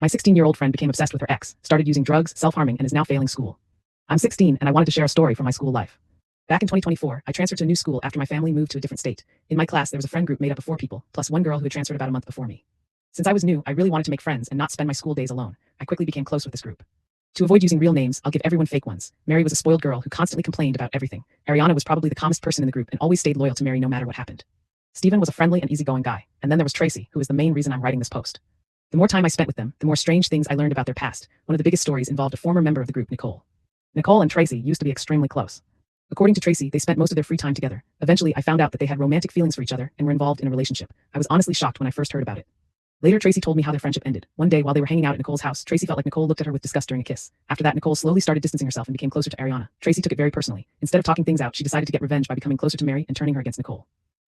My 16-year-old friend became obsessed with her ex, started using drugs, self-harming, and is now failing school. I'm 16 and I wanted to share a story from my school life. Back in 2024, I transferred to a new school after my family moved to a different state. In my class, there was a friend group made up of 4 people, plus one girl who had transferred about a month before me. Since I was new, I really wanted to make friends and not spend my school days alone. I quickly became close with this group. To avoid using real names, I'll give everyone fake ones. Mary was a spoiled girl who constantly complained about everything. Ariana was probably the calmest person in the group and always stayed loyal to Mary no matter what happened. Steven was a friendly and easygoing guy. And then there was Tracy, who is the main reason I'm writing this post. The more time I spent with them, the more strange things I learned about their past. One of the biggest stories involved a former member of the group, Nicole. Nicole and Tracy used to be extremely close. According to Tracy, they spent most of their free time together. Eventually, I found out that they had romantic feelings for each other and were involved in a relationship. I was honestly shocked when I first heard about it. Later, Tracy told me how their friendship ended. One day, while they were hanging out at Nicole's house, Tracy felt like Nicole looked at her with disgust during a kiss. After that, Nicole slowly started distancing herself and became closer to Ariana. Tracy took it very personally. Instead of talking things out, she decided to get revenge by becoming closer to Mary and turning her against Nicole.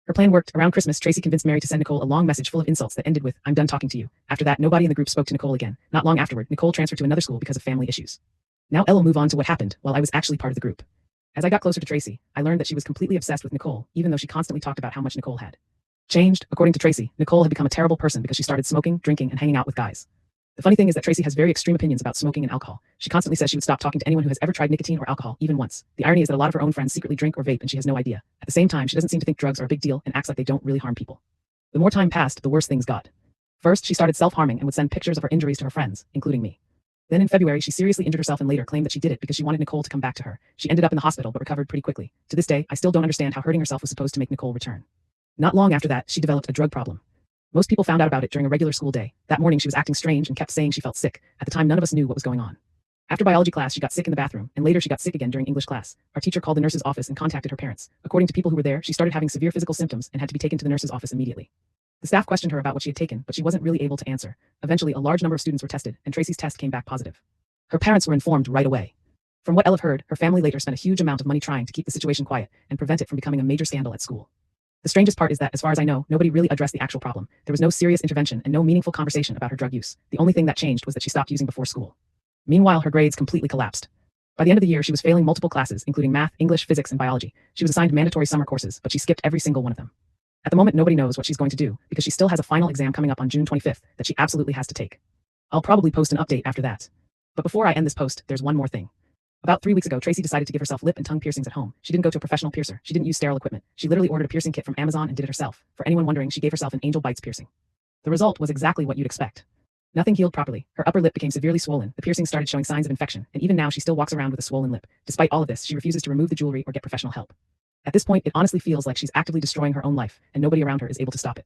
Her plan worked. Around Christmas, Tracy convinced Mary to send Nicole a long message full of insults that ended with, "I'm done talking to you." After that, nobody in the group spoke to Nicole again. Not long afterward, Nicole transferred to another school because of family issues. Now I'll move on to what happened while I was actually part of the group. As I got closer to Tracy, I learned that she was completely obsessed with Nicole, even though she constantly talked about how much Nicole had changed. According to Tracy, Nicole had become a terrible person because she started smoking, drinking, and hanging out with guys. The funny thing is that Tracy has very extreme opinions about smoking and alcohol. She constantly says she would stop talking to anyone who has ever tried nicotine or alcohol, even once. The irony is that a lot of her own friends secretly drink or vape and she has no idea. At the same time, she doesn't seem to think drugs are a big deal and acts like they don't really harm people. The more time passed, the worse things got. First, she started self-harming and would send pictures of her injuries to her friends, including me. Then in February, she seriously injured herself and later claimed that she did it because she wanted Nicole to come back to her. She ended up in the hospital but recovered pretty quickly. To this day, I still don't understand how hurting herself was supposed to make Nicole return. Not long after that, she developed a drug problem. Most people found out about it during a regular school day. That morning, she was acting strange and kept saying she felt sick. At the time, none of us knew what was going on. After biology class, she got sick in the bathroom, and later she got sick again during English class. Our teacher called the nurse's office and contacted her parents. According to people who were there, she started having severe physical symptoms and had to be taken to the nurse's office immediately. The staff questioned her about what she had taken, but she wasn't really able to answer. Eventually, a large number of students were tested, and Tracy's test came back positive. Her parents were informed right away. From what Olive heard, her family later spent a huge amount of money trying to keep the situation quiet and prevent it from becoming a major scandal at school. The strangest part is that, as far as I know, nobody really addressed the actual problem. There was no serious intervention and no meaningful conversation about her drug use. The only thing that changed was that she stopped using before school. Meanwhile, her grades completely collapsed. By the end of the year, she was failing multiple classes, including math, English, physics, and biology. She was assigned mandatory summer courses, but she skipped every single one of them. At the moment, nobody knows what she's going to do, because she still has a final exam coming up on June 25th that she absolutely has to take. I'll probably post an update after that. But before I end this post, there's one more thing. About 3 weeks ago, Tracy decided to give herself lip and tongue piercings at home. She didn't go to a professional piercer. She didn't use sterile equipment. She literally ordered a piercing kit from Amazon and did it herself. For anyone wondering, she gave herself an angel bites piercing. The result was exactly what you'd expect. Nothing healed properly. Her upper lip became severely swollen. The piercing started showing signs of infection, and even now she still walks around with a swollen lip. Despite all of this, she refuses to remove the jewelry or get professional help. At this point, it honestly feels like she's actively destroying her own life, and nobody around her is able to stop it.